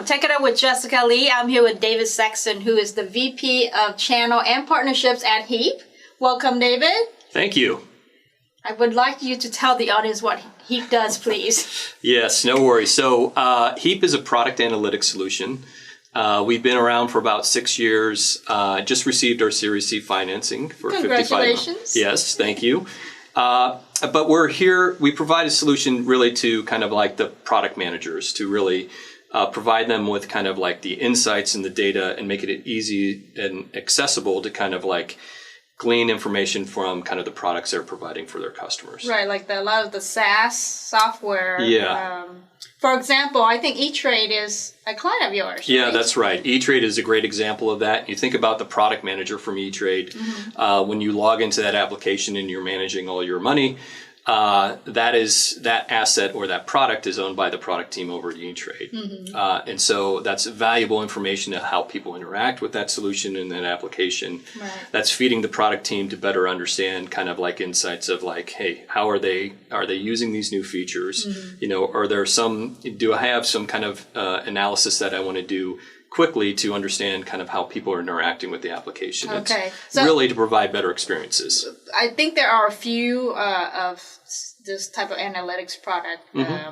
Tech It Up with Jessica Lee. I'm here with David Saxon, who is the VP of Channel and Partnerships at Heap. Welcome, David. Thank you. I would like you to tell the audience what Heap does, please. Yes, no worries. So Heap is a product analytics solution. We've been around for about 6 years. Just received our Series C financing for Congratulations. Yes, thank you. But we're here, we provide a solution really to kind of like the product managers to really provide them with kind of like the insights and the data and make it easy and accessible to kind of like glean information from kind of the products they're providing for their customers. Right, like a lot of the SaaS software. Yeah. For example, I think E-Trade is a client of yours. Yeah, right? that's right. E-Trade is a great example of that. You think about the product manager from E-Trade. When you log into that application and you're managing all your money, that asset or that product is owned by the product team over at E-Trade. And so that's valuable information of how people interact with that solution and that application. Right. That's feeding the product team to better understand kind of like insights of like, hey, how are they using these new features? You know, do I have some kind of analysis that I want to do quickly to understand kind of how people are interacting with the application. Okay. It's really to provide better experiences. I think there are a few of this type of analytics product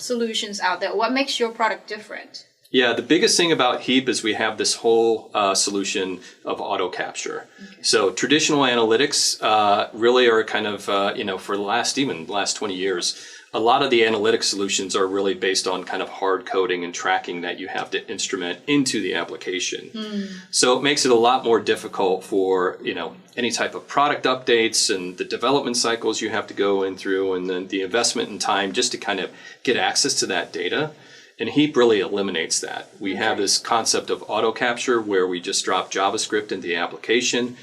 solutions out there. What makes your product different? Yeah, the biggest thing about Heap is we have this whole solution of auto capture. Okay. So traditional analytics really are kind of, for the last 20 years, a lot of the analytics solutions are really based on kind of hard coding and tracking that you have to instrument into the application. So it makes it a lot more difficult for, any type of product updates and the development cycles you have to go in through and then the investment in time just to kind of get access to that data. And Heap really eliminates that. We have this concept of auto capture where we just drop JavaScript into the application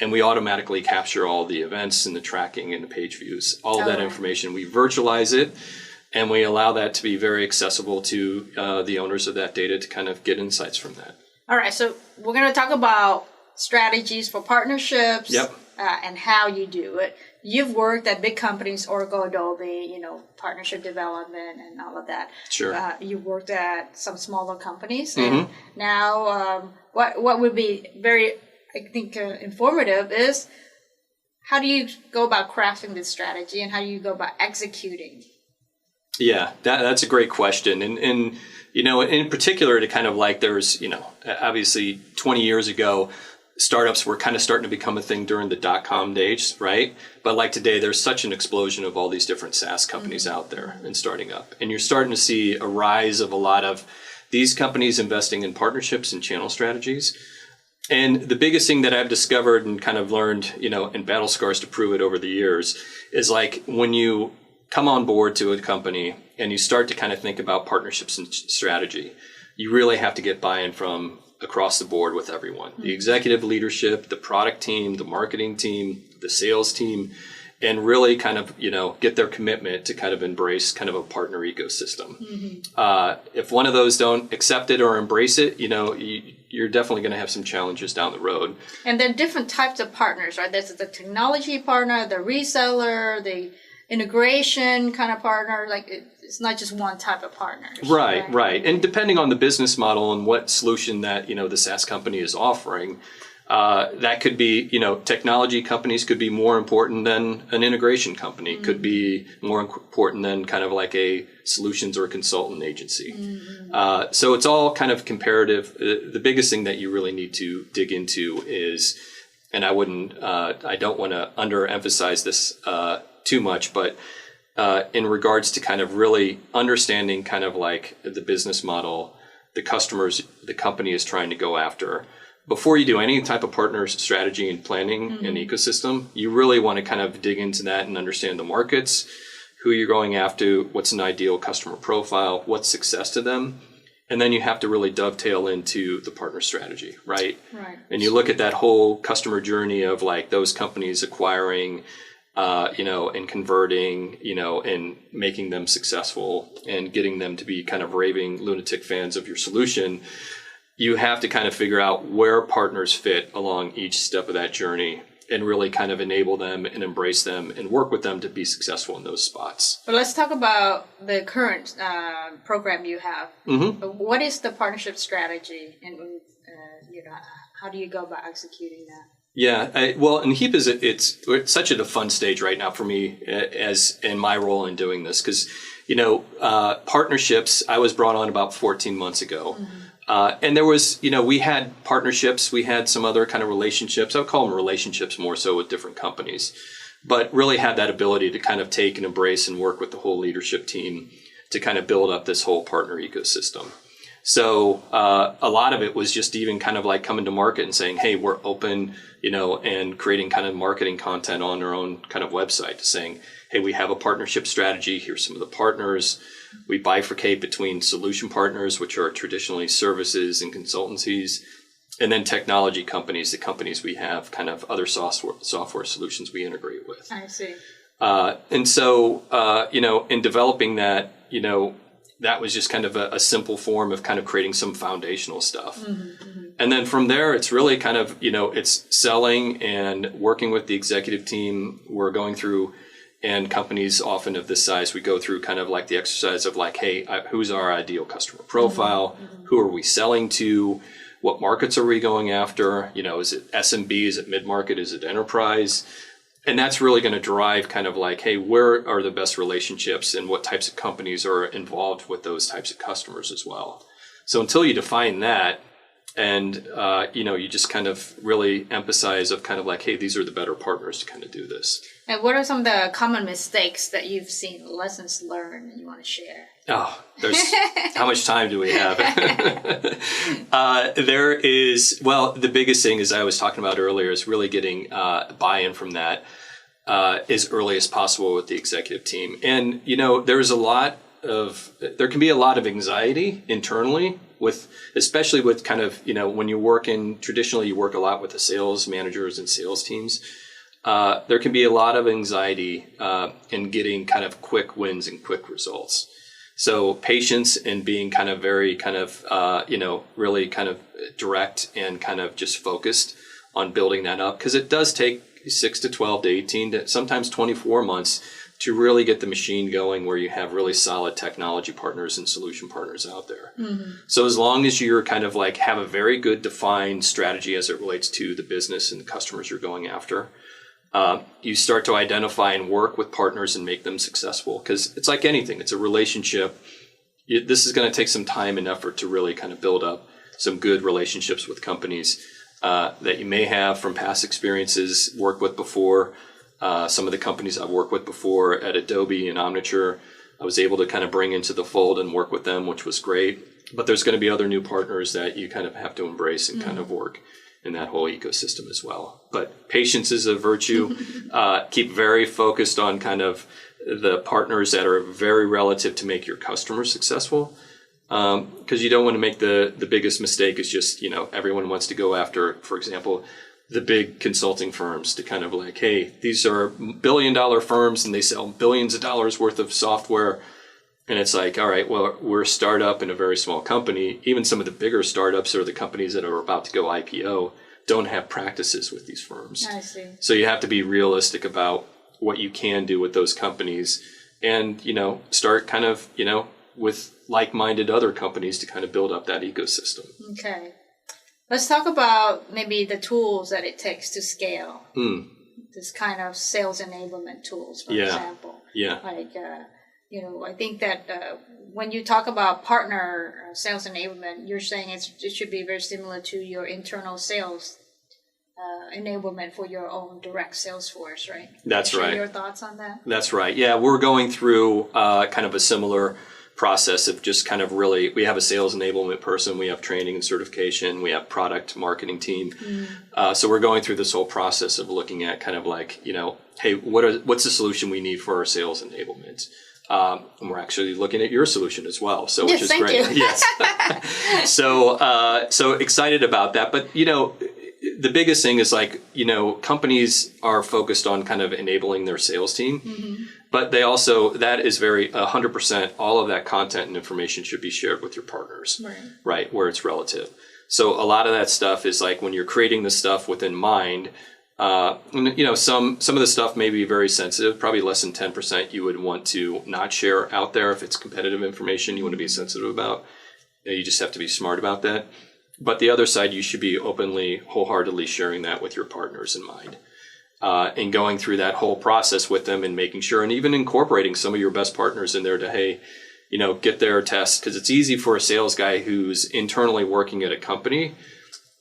and we automatically capture all the events and the tracking and the page views, all of that information. We virtualize it, and we allow that to be very accessible to the owners of that data to kind of get insights from that. All right, so we're going to talk about strategies for partnerships and how you do it. You've worked at big companies, Oracle, Adobe, partnership development and all of that. Sure. You've worked at some smaller companies. And now what would be very informative is how do you go about crafting this strategy and how do you go about executing? Yeah, that's a great question. And in particular to kind of like there's, obviously 20 years ago, startups were kind of starting to become a thing during the dot-com days, right? But like today, there's such an explosion of all these different SaaS companies out there and starting up. And you're starting to see a rise of a lot of these companies investing in partnerships and channel strategies. And the biggest thing that I've discovered and kind of learned, and battle scars to prove it over the years, is like when you come on board to a company and you start to kind of think about partnerships and strategy, you really have to get buy-in from across the board with everyone. The executive leadership, the product team, the marketing team, the sales team, and really kind of, get their commitment to kind of embrace kind of a partner ecosystem. If one of those don't accept it or embrace it, you're definitely going to have some challenges down the road. And then different types of partners, right? There's the technology partner, the reseller, the integration kind of partner. Like it's not just one type of partner. Right. And depending on the business model and what solution that, the SaaS company is offering, that could be, technology companies could be more important than an integration company, could be more important than kind of like a solutions or consultant agency. So it's all kind of comparative. The biggest thing that you really need to dig into is, and I don't want to underemphasize this too much, but in regards to kind of really understanding kind of like the business model, the customers the company is trying to go after. Before you do any type of partner strategy and planning and ecosystem, you really want to kind of dig into that and understand the markets, who you're going after, what's an ideal customer profile, what's success to them. And then you have to really dovetail into the partner strategy, right? And you look at that whole customer journey of like those companies acquiring, and converting, and making them successful and getting them to be kind of raving lunatic fans of your solution. You have to kind of figure out where partners fit along each step of that journey and really kind of enable them and embrace them and work with them to be successful in those spots. But let's talk about the current program you have. What is the partnership strategy, and how do you go about executing that? Yeah, well, and Heap it's such a fun stage right now for me as in my role in doing this, because partnerships. I was brought on about 14 months ago. And there was, we had partnerships, we had some other kind of relationships. I would call them relationships more so with different companies, but really had that ability to kind of take and embrace and work with the whole leadership team to kind of build up this whole partner ecosystem. So a lot of it was just even kind of like coming to market and saying, hey, we're open, and creating kind of marketing content on our own kind of website, saying, hey, we have a partnership strategy. Here's some of the partners. We bifurcate between solution partners, which are traditionally services and consultancies, and then technology companies, the companies we have kind of other software solutions we integrate with. I see. And so, in developing that, that was just kind of a simple form of kind of creating some foundational stuff. And then from there, it's really kind of, it's selling and working with the executive team. We're going through, and companies often of this size, we go through kind of like the exercise of like, hey, who's our ideal customer profile? Who are we selling to? What markets are we going after? Is it SMB? Is it mid-market? Is it enterprise? And that's really going to drive kind of like, hey, where are the best relationships and what types of companies are involved with those types of customers as well. So until you define that, and, you just kind of really emphasize of kind of like, hey, these are the better partners to kind of do this. And what are some of the common mistakes that you've seen, lessons learned that you want to share? Oh, how much time do we have? There is, the biggest thing, as I was talking about earlier, is really getting buy-in from that as early as possible with the executive team. And, there can be a lot of anxiety internally especially with kind of, when you work traditionally you work a lot with the sales managers and sales teams. There can be a lot of anxiety in getting kind of quick wins and quick results. So patience and being kind of very kind of, really kind of direct and kind of just focused on building that up. Because it does take 6 to 12 to 18 to sometimes 24 months to really get the machine going where you have really solid technology partners and solution partners out there. So as long as you're kind of like have a very good defined strategy as it relates to the business and the customers you're going after, you start to identify and work with partners and make them successful. Because it's like anything, it's a relationship. This is going to take some time and effort to really kind of build up some good relationships with companies that you may have from past experiences, worked with before. Some of the companies I've worked with before at Adobe and Omniture, I was able to kind of bring into the fold and work with them, which was great. But there's going to be other new partners that you kind of have to embrace and kind of work in that whole ecosystem as well. But patience is a virtue. Keep very focused on kind of the partners that are very relative to make your customers successful. Because you don't want to make the biggest mistake is just, everyone wants to go after, for example, the big consulting firms to kind of like, hey, these are billion-dollar firms and they sell billions of dollars worth of software. And it's like, all right, well, we're a startup in a very small company. Even some of the bigger startups or the companies that are about to go IPO don't have practices with these firms. I see. So you have to be realistic about what you can do with those companies and, start kind of, with like-minded other companies to kind of build up that ecosystem. Okay. Let's talk about maybe the tools that it takes to scale. This kind of sales enablement tools, for example. Yeah. Like, I think that when you talk about partner sales enablement, you're saying it should be very similar to your internal sales enablement for your own direct sales force, right? That's right. Share your thoughts on that? That's right. Yeah, we're going through kind of a similar process of just kind of really, we have a sales enablement person, we have training and certification, we have product marketing team. So we're going through this whole process of looking at kind of like, hey, what's the solution we need for our sales enablement? And we're actually looking at your solution as well, so which is great. You. Yes. So excited about that. But the biggest thing is like, companies are focused on kind of enabling their sales team, but they also, that is very 100%, all of that content and information should be shared with your partners, right? Where it's relative. So a lot of that stuff is like when you're creating the stuff within Mind, You know, some of the stuff may be very sensitive, probably less than 10% you would want to not share out there. If it's competitive information you want to be sensitive about, you just have to be smart about that. But the other side, you should be openly, wholeheartedly sharing that with your partners in mind. And going through that whole process with them and making sure, and even incorporating some of your best partners in there to, hey, you know, get their test. Because it's easy for a sales guy who's internally working at a company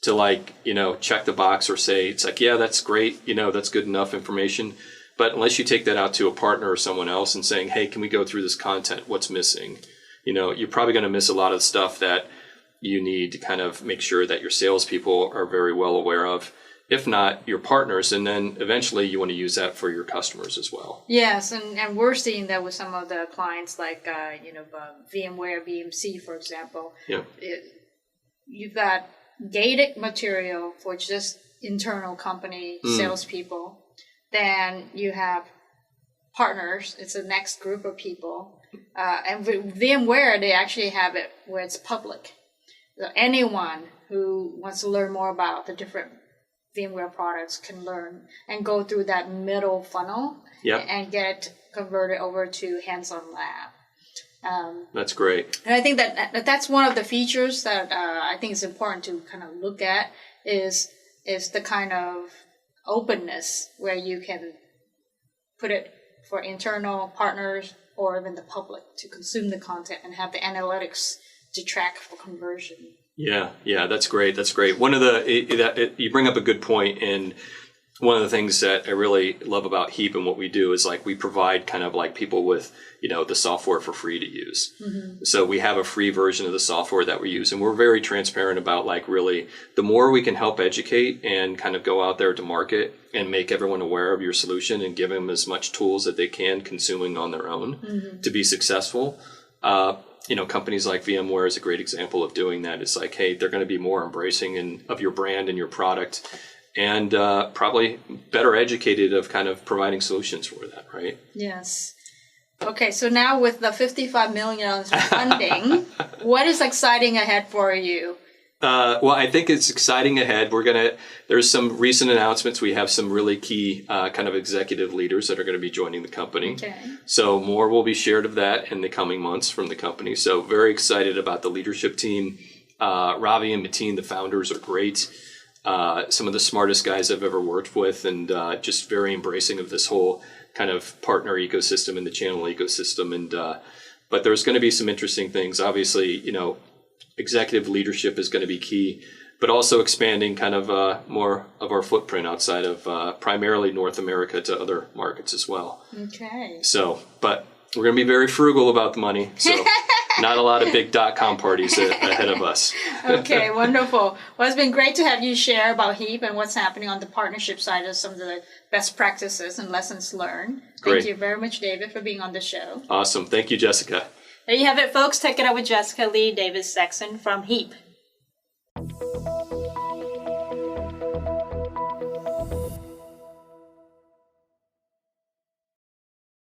to, like, you know, check the box or say, it's like, yeah, that's great. You know, that's good enough information. But unless you take that out to a partner or someone else and saying, hey, can we go through this content? What's missing? You know, you're probably going to miss a lot of stuff that you need to kind of make sure that your salespeople are very well aware of, if not your partners. And then eventually you want to use that for your customers as well. Yes, and we're seeing that with some of the clients like, VMware, VMC, for example. Yeah. You've got gated material for just internal company salespeople. Then you have partners. It's the next group of people. And with VMware, they actually have it where it's public. So anyone who wants to learn more about the different VMware products can learn and go through that middle funnel and get converted over to hands-on lab. That's great. And I think that's one of the features that I think is important to kind of look at is the kind of openness where you can put it for internal partners or even the public to consume the content and have the analytics to track for conversion. Yeah, that's great. That's great. One of you bring up a good point, and one of the things that I really love about Heap and what we do is, like, we provide kind of like people with, you know, the software for free to use. Mm-hmm. So we have a free version of the software that we use, and we're very transparent about, like, really the more we can help educate and kind of go out there to market and make everyone aware of your solution and give them as much tools that they can consuming on their own to be successful. You know, companies like VMware is a great example of doing that. It's like, hey, they're going to be more embracing of your brand and your product, and probably better educated of kind of providing solutions for that, right? Yes. Okay, so now with the $55 million funding, what is exciting ahead for you? Well, I think it's exciting ahead. There's some recent announcements. We have some really key kind of executive leaders that are going to be joining the company. Okay. So more will be shared of that in the coming months from the company. So very excited about the leadership team. Ravi and Mateen, the founders, are great. Some of the smartest guys I've ever worked with, and just very embracing of this whole kind of partner ecosystem and the channel ecosystem. And but there's going to be some interesting things. Obviously, you know, executive leadership is going to be key, but also expanding kind of more of our footprint outside of primarily North America to other markets as well. Okay. So, but we're going to be very frugal about the money. So not a lot of big .com parties ahead of us. Okay, wonderful. Well, it's been great to have you share about Heap and what's happening on the partnership side of some of the best practices and lessons learned. Great. Thank you very much, David, for being on the show. Awesome. Thank you, Jessica. There you have it, folks. Check it out with Jessica Lee, David Saxon from Heap.